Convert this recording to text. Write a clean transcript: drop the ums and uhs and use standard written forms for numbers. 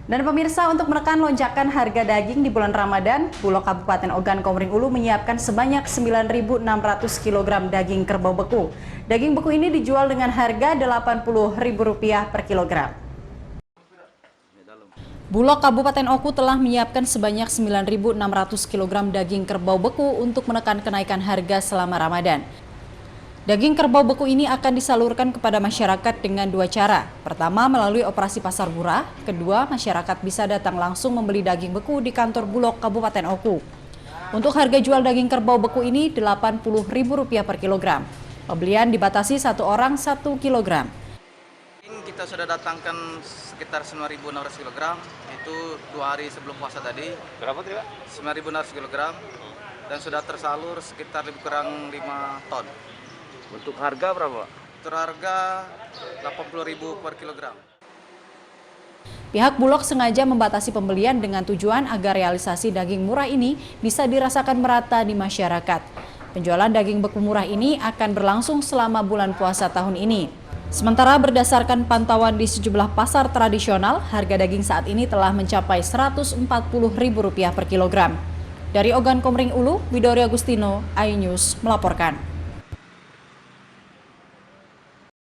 Dan pemirsa, untuk menekan lonjakan harga daging di bulan Ramadan, Bulog Kabupaten Ogan Komering Ulu menyiapkan sebanyak 9.600 kg daging kerbau beku. Daging beku ini dijual dengan harga Rp80.000 per kilogram. Bulog Kabupaten Oku telah menyiapkan sebanyak 9.600 kg daging kerbau beku untuk menekan kenaikan harga selama Ramadan. Daging kerbau beku ini akan disalurkan kepada masyarakat dengan dua cara. Pertama, melalui operasi pasar murah. Kedua, masyarakat bisa datang langsung membeli daging beku di kantor Bulog Kabupaten Oku. Untuk harga jual daging kerbau beku ini Rp80.000 per kilogram. Pembelian dibatasi satu orang 1 kilogram. Kita sudah datangkan sekitar 9.600 kg, itu 2 hari sebelum puasa tadi. Berapa tuh, Pak? 9.600 kg dan sudah tersalur sekitar lebih kurang 5 ton. Untuk harga berapa? Untuk harga Rp80.000 per kilogram. Pihak Bulog sengaja membatasi pembelian dengan tujuan agar realisasi daging murah ini bisa dirasakan merata di masyarakat. Penjualan daging beku murah ini akan berlangsung selama bulan puasa tahun ini. Sementara berdasarkan pantauan di sejumlah pasar tradisional, harga daging saat ini telah mencapai Rp140.000 per kilogram. Dari Ogan Komering Ulu, Widori Agustino, iNews melaporkan.